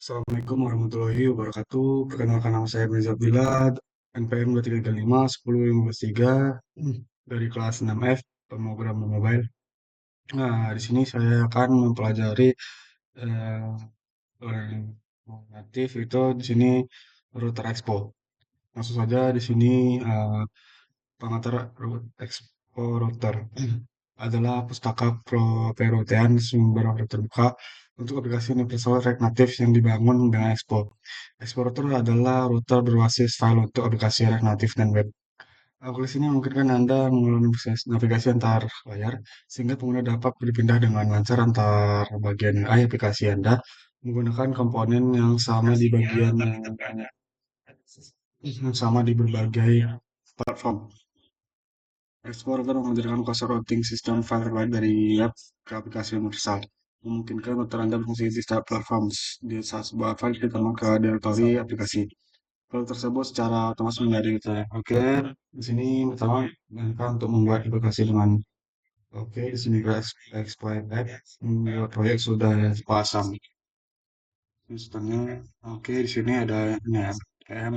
Assalamualaikum warahmatullahi wabarakatuh. Perkenalkan nama saya Reza Bilad, NPM 2335 1053 dari kelas 6F pemrograman mobile. Nah, di sini saya akan mempelajari eh, learning native itu di sini router expo. Langsung saja di sini pengantar expo router adalah pustaka perotean sumber waktu terbuka untuk aplikasi universal React Native yang dibangun dengan Expo. Expo Router adalah router berbasis file untuk aplikasi React Native dan web. Aplikasi ini memungkinkan Anda mengalami proses navigasi antar layar, sehingga pengguna dapat berpindah dengan lancar antar bagian UI aplikasi Anda menggunakan komponen yang sama di bagian yang sama di berbagai platform. Explorer menghadirkan kuasa routing sistem file terbaik dari web ke aplikasi universal, memungkinkan router Anda berfungsi di setiap platform di saat sebuah file ditemukan ke direktori aplikasi. File tersebut secara otomatis menjadi itu. Oke, di sini pertama gunakan untuk membuat aplikasi dengan oke, di sini kita exploit app, membuat proyek sudah pasang. Sistemnya oke, di sini ada ini ya, PM,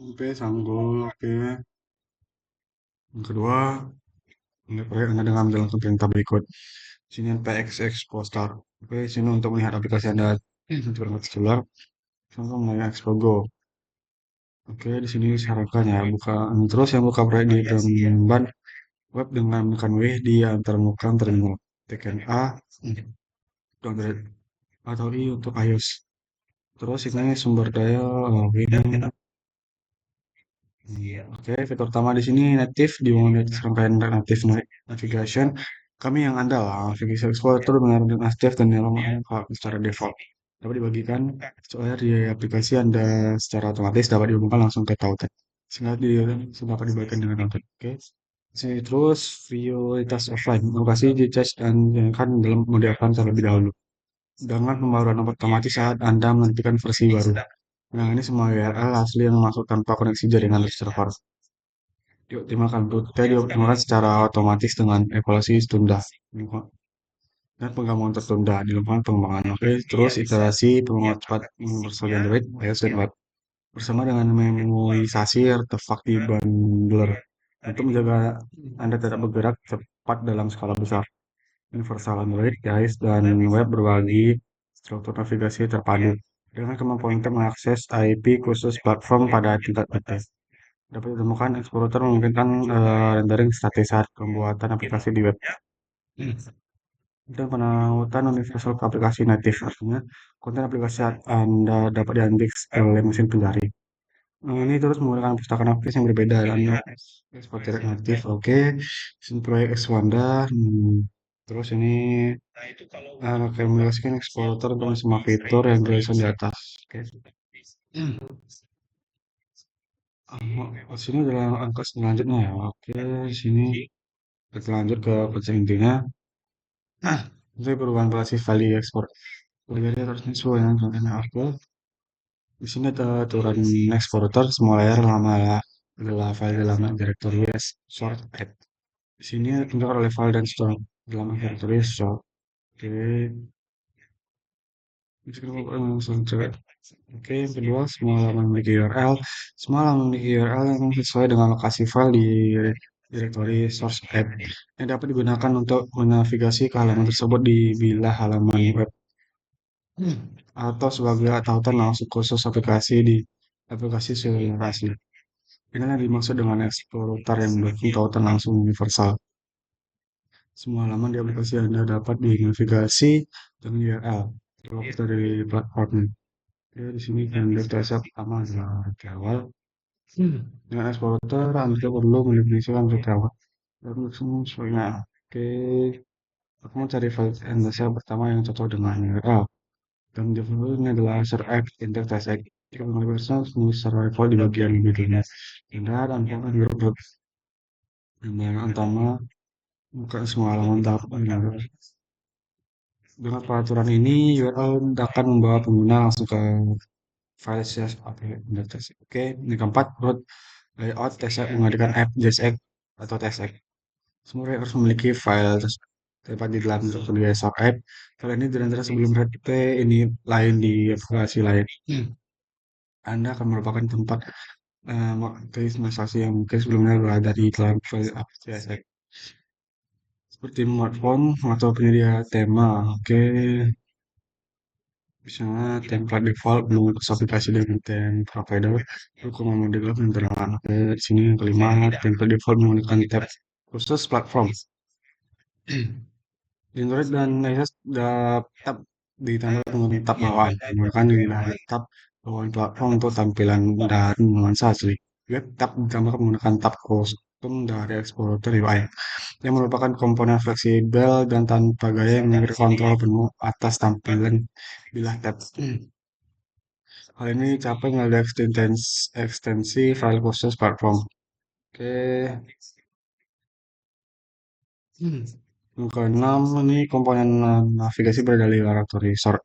oke, sanggul, oke. Yang kedua, ini proyek Anda dengan menjalankan perintah berikut. Sini PXX Poster. Oke, sini untuk melihat aplikasi Anda di perangkat seluler. Contoh melihat Expogo. Oke, di sini sarankan ya, buka terus yang buka proyek di gambar web dengan menekan W di antarmuka terminal. Tekan A, download atau I untuk iOS. Terus ini sumber daya ini. Oke, fitur utama di sini native di serangkaian native navigation. Kami yang andal, Navigation Explorer benar-benar native dan dalam secara default. Dapat dibagikan soalnya di aplikasi Anda secara otomatis dapat dihubungkan langsung ke tautan. Sehingga dapat dibagikan dengan tautan. Oke. Sini terus prioritas offline. Lokasi di charge dan kan dalam mode offline terlebih dahulu. Dengan pembaruan otomatis saat Anda menantikan versi baru. Nah, ini semua URL asli yang masuk tanpa koneksi jaringan server. Dioptimalkan dioptimalkan secara otomatis dengan evaluasi tunda dan pengembangan tertunda di lingkungan pengembangan. Oke, terus iterasi pengembangan cepat universal Android, iOS dan web bersama dengan memorisasi artefak di bundler untuk menjaga Anda tetap bergerak cepat dalam skala besar. Universal Android, iOS dan web berbagi struktur navigasi terpadu dengan kemampuan untuk mengakses IP khusus platform pada tingkat PT. Dapat ditemukan Explorer memungkinkan rendering statis saat pembuatan aplikasi di web. Dan penautan universal ke aplikasi native, artinya konten aplikasi saat Anda dapat diindeks oleh mesin pencari. Ini terus menggunakan pustaka nafis yang berbeda dan seperti native, oke. Sini proyek Xwanda, terus ini rekomendasikan Explorer dengan semua fitur yang dituliskan di atas. Oke. Sini adalah angka selanjutnya ya. Oke, sini kita lanjut ke penjelasan intinya. Untuk perubahan basis value ekspor. Jadi harus sesuai dengan contohnya aku. Di sini ada aturan exporter semua layar lama adalah file dalam directory sort add. Di sini tunjukkan oleh file dan store dalam directory sort. Oke. Oke, yang kedua, semua halaman memiliki URL. Semua halaman memiliki URL yang sesuai dengan lokasi file di directory source add yang dapat digunakan untuk menavigasi ke halaman tersebut di bilah halaman web atau sebagai tautan langsung khusus aplikasi di aplikasi seluler asli. Inilah yang dimaksud dengan explorer yang mendukung tautan langsung universal. Semua halaman di aplikasi Anda dapat dinavigasi dengan URL terlepas dari platform. Ya, di sini vendor jasa pertama adalah di awal. Dengan explorer, Anda perlu mendefinisikan rute awal. Dan semua sesuainya. Oke, aku mencari file Anda pertama yang cocok dengan URL. Dan default ini adalah user X, interface X. Jika mengalami personal, menulis survival di bagian berikutnya. Dan anggaran grup yang utama bukan semua halaman tahap dengan peraturan ini, URL akan membawa pengguna langsung ke file CSS. Oke, ini keempat, root layout TSX menghadirkan app JSX atau TSX. Semua harus memiliki file terdapat di dalam struktur dasar app. File ini direncanakan sebelum ini lain di aplikasi lain. Anda akan merupakan tempat transaksi yang mungkin sebelumnya berada di dalam file aplikasi seperti smartphone atau penyedia tema. Oke, misalnya template default menurut aplikasi dengan theme provider. Hukuman model penerangan. Oke, di sini yang kelima, template default menggunakan tab khusus platform. Di Android dan iOS tab ditambah dengan tab bawaan. Menggunakan tab bawaan platform untuk tampilan dan nuansa asli. Web tab ditambahkan menggunakan tab kostum dari eksplorator UI yang merupakan komponen fleksibel dan tanpa gaya yang memberi kontrol penuh atas tampilan bilah tab. Hal ini dicapai melalui ekstensi file khusus platform. Oke, yang keenam ini komponen navigasi berada di directory sort.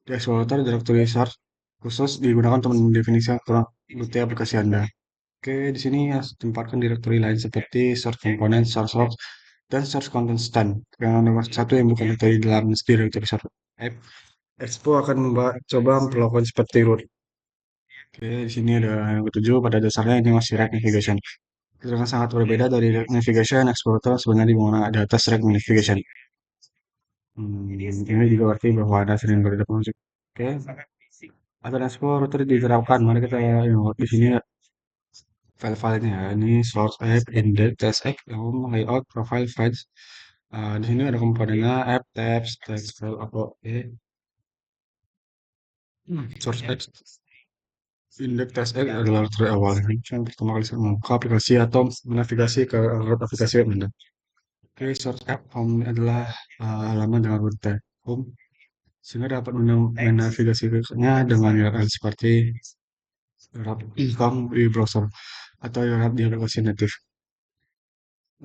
Di Explorer, directory sort khusus digunakan untuk mendefinisikan kurang bukti aplikasi Anda. Oke, di sini ya, tempatkan directory lain seperti source component, source logs, dan source content stand. Yang nomor satu yang bukan dari dalam directory source app. Expo akan coba memperlakukan seperti root. Oke, di sini ada yang ketujuh. Pada dasarnya ini masih React Navigation. Itu dengan sangat berbeda dari React Navigation, Explorer sebenarnya dimana ada atas React Navigation. Ini juga berarti bahwa ada sering berbeda musik. Oke, ada Explorer diterapkan. Mari kita di sini file-filenya ya. Ini source app, index, test app, home, layout, profile, files. Di sini ada komponennya app, tabs, text file, upload, source app, index, test app adalah dari awal. Ini yang pertama kali saya membuka aplikasi atau menavigasi ke alert aplikasi web Anda. Oke, source app home adalah halaman dengan rute home sehingga dapat menavigasinya dengan URL seperti URL income di browser atau URL di aplikasi native.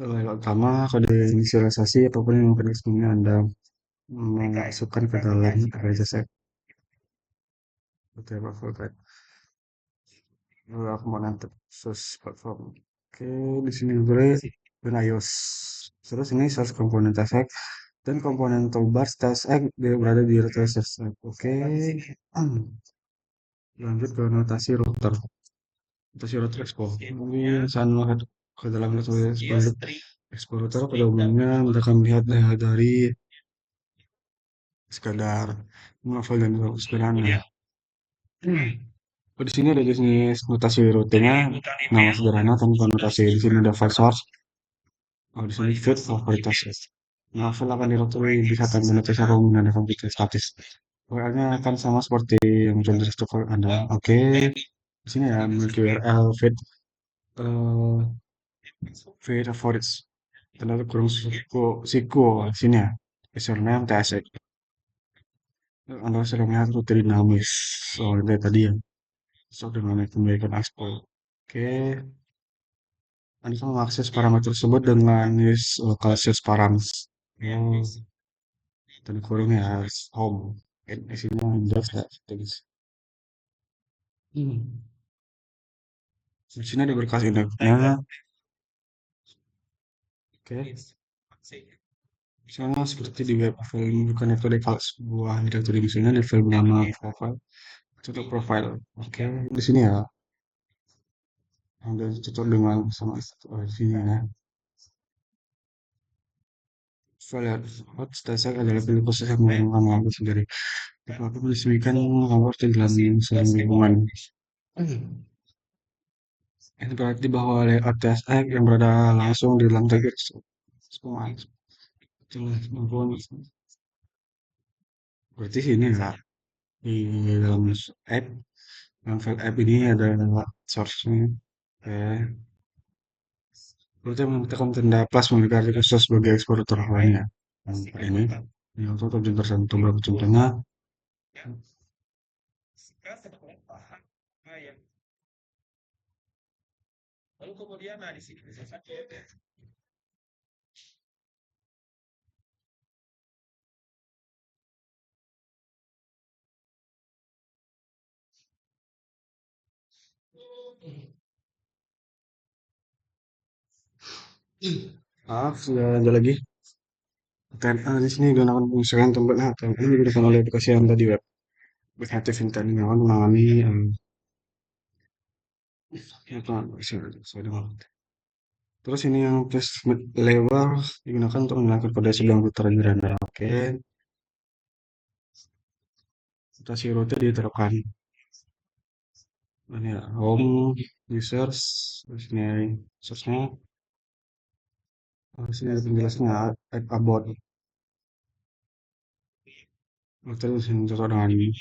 Yang utama, kode inisialisasi apapun yang mungkin sebelumnya Anda memasukkan ke dalam area set atau fullback komponen khusus platform. Oke, di sini gue dan iOS. Terus ini source komponen TSX dan komponen toolbar TSX dia berada di TSX. Oke, lanjut ke notasi router. Notasi router expo. Mungkin saat melihat ke dalam notasi explorer pada umumnya mereka melihat dari sekadar novel dan sederhana. Oh, di sini ada jenis notasi rutenya, nama sederhana tanpa notasi. Di sini ada file source. Oh, di sini feed favoritas. Novel akan dirotuli bisa tanpa notasi atau menggunakan fitur statis. URL-nya akan sama seperti yang contoh struktur Anda. Oke, di sini ya memiliki URL feed eh feed favorites. Terlalu kurang siku di sini ya. Username TSX. Anda sedang melihat rute dinamis. Soalnya tadi ya. So, dengan memberikan ekspor. Oke, Anda bisa mengakses parameter tersebut dengan local search params. Oh, dan kurungnya home. Isinya index ya, things. Di sini ada berkas indeksnya. Oke, misalnya seperti di web file bukan metode kalau sebuah direktori misalnya di file bernama profile, contoh profile. Oke, di sini ya ada cocok dengan sama di sini ya. File hot status adalah pilih proses yang menggunakan lampu sendiri. Aku meresmikan nomor di dalam saling lingkungan. Ini berarti bahwa layout TSX yang berada langsung di dalam tag semua maupun berarti ini enggak di dalam app dalam file app ini ada source-nya. Oke. Berarti menggunakan tanda plus memiliki khusus sebagai eksporter lainnya. Ini untuk tujuan tertentu berapa contohnya. Maaf, sudah ada lagi. TNA di sini digunakan pengusahaan tempat. Nah, TNA digunakan oleh aplikasi yang tadi web. With native intent memang mengalami apa sesuai dengan. Terus ini yang tes lebar digunakan untuk menghilangkan kode sebelum putaran ganda. Oke, mutasi rute diterapkan. Ini ya, home users, terus ini source-nya, sini ada penjelasnya, add about, terus yang cocok dengan ini.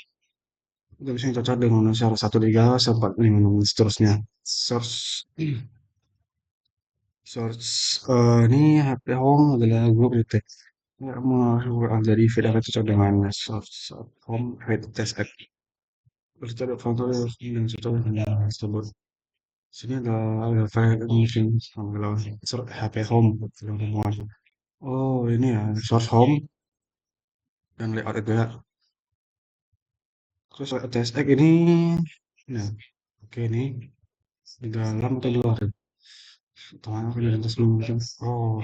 Terus yang cocok dengan unsur 1, 3, 4, 5, dan seterusnya. Source, source, ini HP home adalah grup itu. Ini kamu jadi feed akan cocok dengan source home feed test app. Terus ada faktor yang cocok dengan tersebut. Sini ada file mungkin kalau HP home belum hubungan. Oh ini ya source home dan layout itu ya. Terus TSX ini, nah oke ini di dalam atau di luar? Teman aku dari atas dulu mungkin. Oh,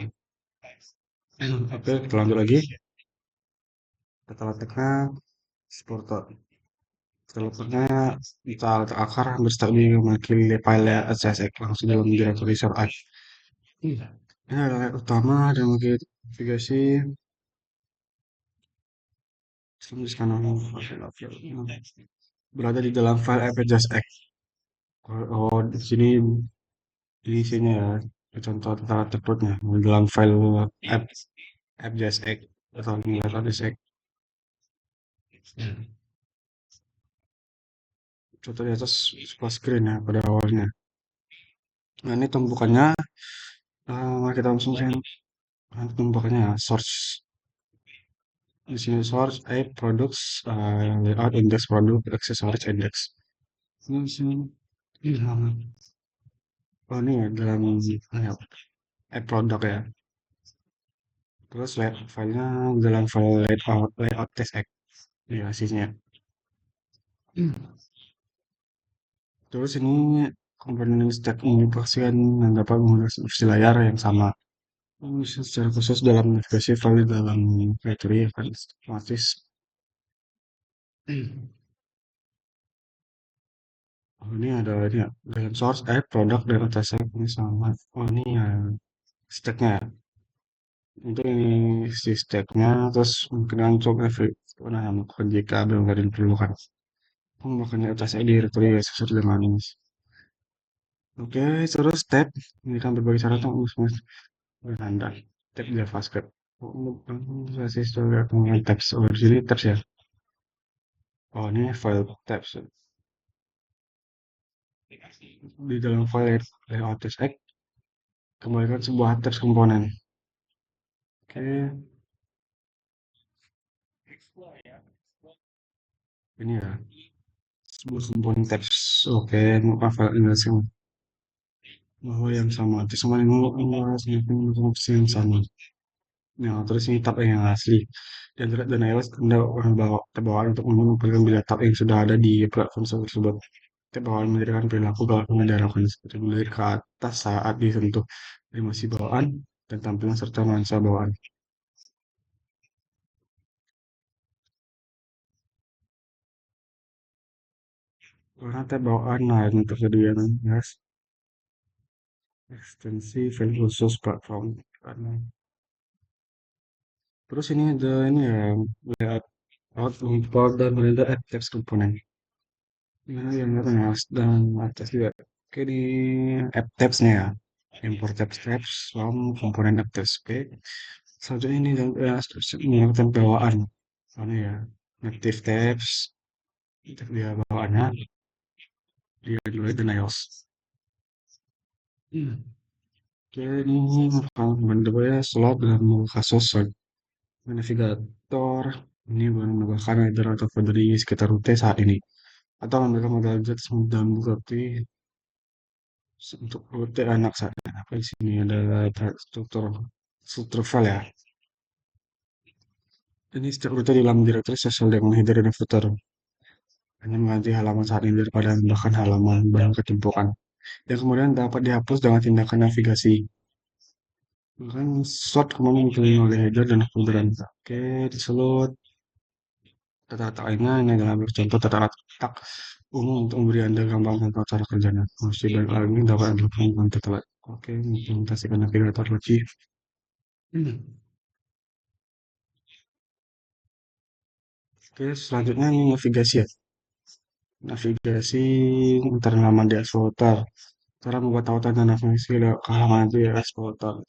oke kita lanjut lagi. Kita letaknya supporter. Kita letaknya kita letak akar hampir start di mewakili file CSX langsung dalam directory short. Ini adalah layout utama dan modifikasi sebelum kanan berada di dalam file app.jsx. Oh, di sini ini isinya ya contoh tentara terturutnya dalam file app app.jsx atau nilai.jsx. Contoh di atas splash screen ya pada awalnya. Nah ini tumpukannya, mari kita langsung saja tumpukannya ya, source. Di sini source, app, products, layout, index, produk, accessories, index. Ini di sini, oh ini ya dalam ya, app produk ya. Terus filenya dalam file layout test app. Ya hasilnya. Terus ini komponen stack mengoperasikan dan dapat menggunakan opsi layar yang sama. Secara khusus dalam navigasi file dalam directory akan otomatis. Oh, ini ada ini ya, dalam source app, produk, dan atas app ini sama. Oh ini ya stacknya ya. Untuk ini si stacknya, terus mungkin untuk menambahkan jika benar-benar diperlukan. Makanya atas app directory ya sesuai dengan ini. Oke, terus tab ini kan berbagai cara untuk beranda. Tab JavaScript. Saya sudah dengan tabs. Oh, di sini tabs ya. Oh, ini file tabs. Di dalam file layout TXT, kembalikan sebuah tabs komponen. Oke, ini ya. Sebuah komponen tabs. Oke, maka file ini bahwa yang sama. Itu sama dengan opsi yang sama. Nah, terus ini tab yang asli. Dan iOS Anda bawa terbawaan untuk mengumpulkan bila tab yang sudah ada di platform tersebut. Tab bawaan menjadikan perilaku kalau mengendalikan seperti melirik ke atas saat disentuh animasi bawaan dan tampilan serta nuansa bawaan. Karena tab bawaan nah ini tersedia guys. Ekstensi file khusus platform. Karena terus ini ada ini ya layout out import dan render app text komponen. Nah, yang atas dan atas juga. Oke di app tabs-nya ya. Import tabs from komponen app tabs. Oke. Selanjutnya ini dan menggunakan bawaan. Soalnya ya native tabs dia bawaannya dia Android dan iOS. Oke ini merupakan bentuknya slot dalam kasus navigator. Ini menambahkan header atau folder di sekitar rute saat ini. Atau memberikan modal jet dan bukti untuk rute anak saya. Apa di sini adalah struktur struktur file ya. Ini setiap rute di dalam directory sesuai dengan header dan footer. Hanya mengganti halaman saat ini daripada menambahkan halaman baru ketumpukan. Yang kemudian dapat dihapus dengan tindakan navigasi. Kan short kemana dikelilingi oleh header dan folderan. Oke, diselut. Tata-tata ini adalah contoh tata-tata umum untuk memberi Anda gambaran tentang cara kerjanya. Fungsi dan hal ini dapat dilakukan dengan tetelat. Oke, implementasikan navigator lagi. Oke, selanjutnya ini navigasi ya. Navigasi ntar halaman di Explorer. Cara membuat tautan dan navigasi ke halaman di Explorer.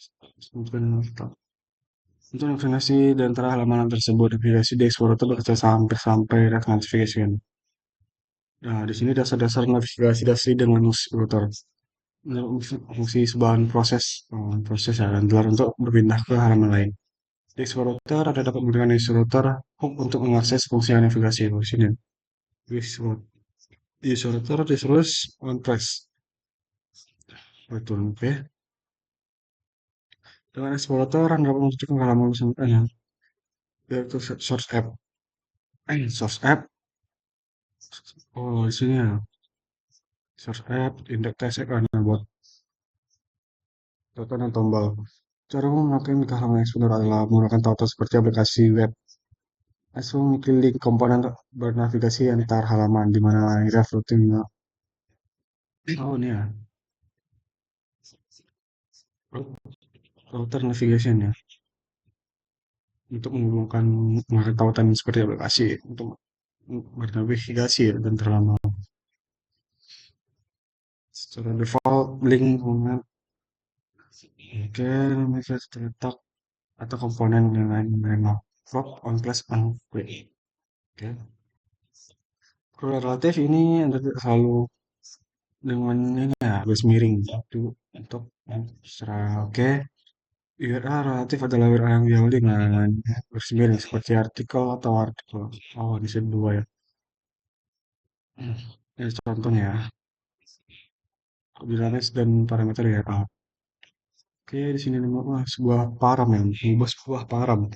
Untuk navigasi di antara halaman tersebut, navigasi di Explorer bekerja hampir sampai red notification. Nah, di sini dasar-dasar navigasi dasar dengan Explorer. Fungsi sebahan proses, proses ya, dan gelar untuk berpindah ke halaman lain. Di Explorer, Anda dapat menggunakan Explorer hook untuk mengakses fungsi navigasi di sini. Di Explorer, terus on press. Betul, oke. Dengan Explorer, Anda dapat menuju ke halaman selanjutnya, yaitu Source App. Source App, oh di sini ya, Source App, Index Test App, Anda buat tautan dan tombol. Cara memakai ke halaman Explorer adalah menggunakan tautan seperti aplikasi web. Langsung klik komponen bernavigasi antar halaman, di mana ref routingnya. Oh ini ya, router navigation ya, untuk menghubungkan menggunakan tautan seperti aplikasi untuk bernavigasi ya, dan terlama. Secara default, link dengan oke, bisa terletak atau komponen yang lain memang prop on plus on play. Oke, relatif ini Anda tidak selalu dengan ini ya, garis miring itu untuk secara oke. URL relatif adalah URL yang diawali dengan garis miring seperti artikel atau artikel. Oh, di sini dua ya. Ini contohnya ya, koordinates dan parameter ya. Oke, di sini nama sebuah param ya, mengubah sebuah param.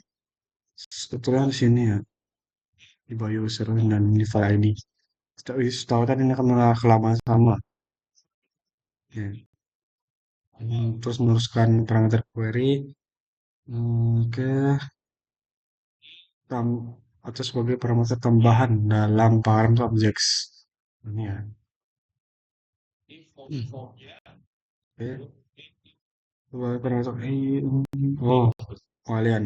Sebetulnya di sini ya, di bio user dan di file ID. Setahu tadi ini akan kelamaan sama. Ya. Terus meneruskan parameter query. Oke, atau sebagai parameter tambahan dalam param objects. Ini ya. Oke, sebagai parameter oh, pengalihan.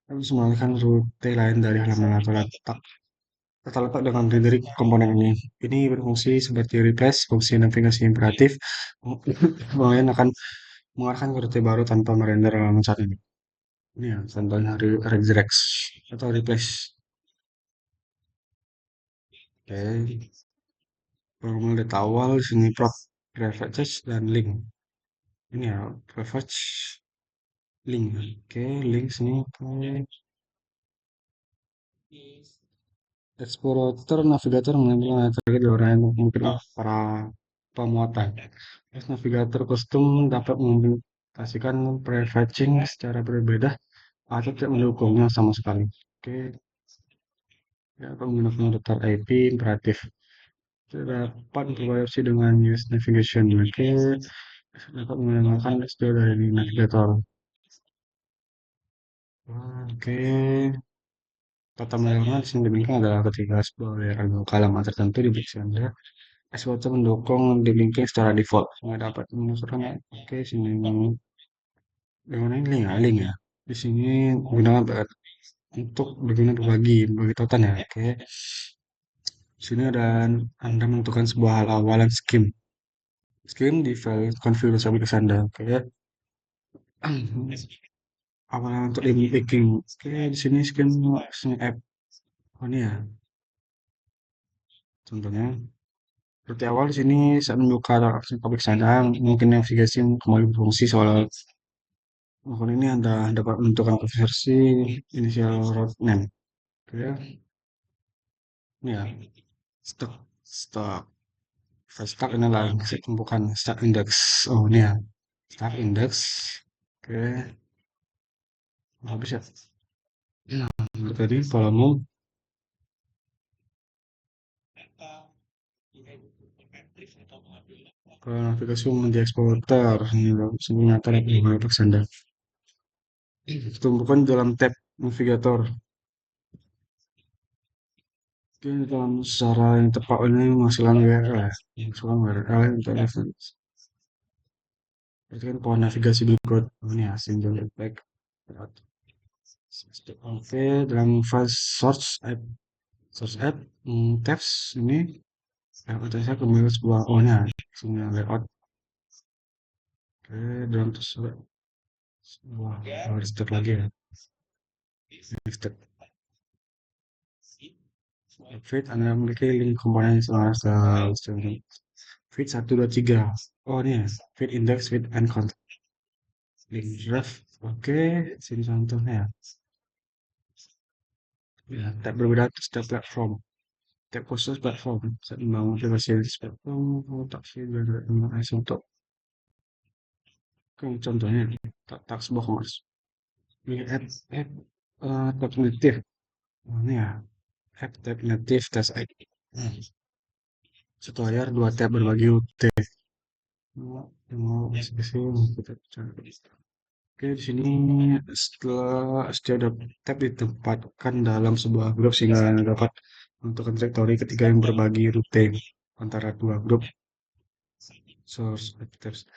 Harus mengalihkan rute lain dari halaman atau letak terletak dengan diri komponen ini. Ini berfungsi seperti replace fungsi navigasi imperatif. Kemudian akan mengarahkan ke rute baru tanpa merender halaman saat ini. Ini ya, contohnya regex atau replace. Oke, normal data awal di sini prefetch dan link. Ini ya, prefetch link. Oke, link sini. Oke. Explorer navigator menampilkan target orang yang mungkin para pemuatan. Terus navigator custom dapat mengimplementasikan prefetching secara berbeda atau tidak mendukungnya sama sekali. Oke, ya, menggunakan daftar IP imperatif. Dapat berkoneksi dengan US Navigation. Oke, dapat menggunakan SDO dari navigator. Oke, tata menerima di sini demikian adalah ketika sebuah URL halaman tertentu di Big Anda. Exporter mendukung di linking secara default. Nggak dapat menunjukkan. Oke, sini bagaimana ini link ya, link ya. Di sini gunakan untuk bagaimana bagi tautan ya. Oke, di sini ada Anda menentukan sebuah hal awalan scheme. Scheme di file konfigurasi aplikasi Anda. Oke, awalan untuk linking. Oke, di sini scheme sini app. Oh ini ya, contohnya. Seperti awal di sini saat membuka aplikasi Anda, mungkin navigasi kembali berfungsi soal akun ini Anda dapat menentukan versi inisial root name. Oke ya. Ini ya. Stock, stock. Stock ini adalah bukan stock index. Oh ini ya. Stock index. Oke. Habis ya. Nah, tadi volume ke navigasi umum di eksporter. Ini sebenarnya tadi menggunakan Anda. Tumpukan dalam tab navigator. Oke, dalam secara yang tepat ini menghasilkan URL ya. Menghasilkan URL internet. Berarti kan pohon navigasi berikut. Oh, ini ya, single impact. Oke, dalam file source app, tabs ini layout saya kembali ke sebuah oh nya layout. Oke, dalam tersebut sebuah step lagi ya. Next step. Feed Anda memiliki link komponen selama feed 1, 2, 3. Oh ini ya, feed index, feed and content. Link graph. Oke, sini contohnya ya. Ya, tab berbeda setiap platform. Tab khusus platform. Saat membangun aplikasi platform, tak sih untuk contohnya tak sebuah commerce. Ini app tab native. Oh, ini ya, app tab native test ID. Satu layar, dua tab berbagi UT. Mau kita cari. Oke, di sini setiap ada tab ditempatkan dalam sebuah grup sehingga dapat menentukan trajektori ketika yang berbagi rute antara dua grup source tabs.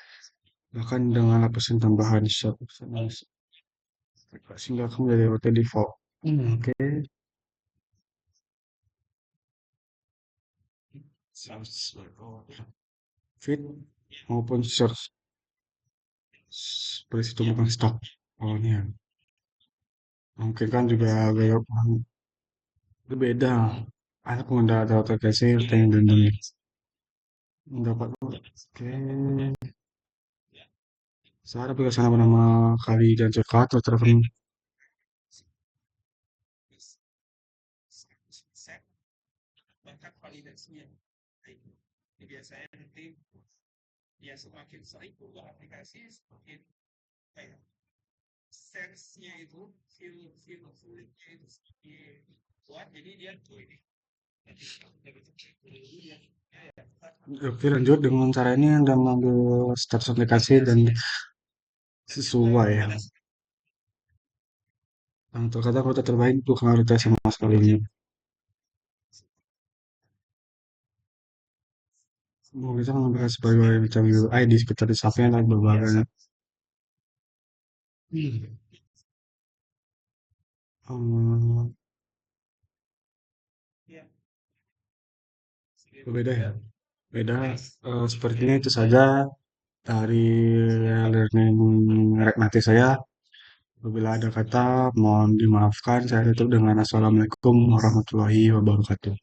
Bahkan dengan lapisan tambahan shot sehingga kamu dari rute default. Oke, source feed maupun search seperti situ bukan stok. Oh ini ya. Mungkin kan juga gaya berbeda. Ada pengendara atau kasir yang dilindungi. Mendapat oke. Saya ada sana bernama Kali dan Jakarta Traveling. Oke, lanjut dengan cara ini Anda mengambil status aplikasi dan sesuai ya. Terkadang rute terbaik bukan rute sama sekali ini. Kita mengambil sebagai macam UI di sekitar disapnya dan berbagai hmm, berbeda ya. Beda sepertinya itu saja dari learning Reknati saya. Apabila ada kata, mohon dimaafkan. Saya tutup dengan Assalamualaikum warahmatullahi wabarakatuh.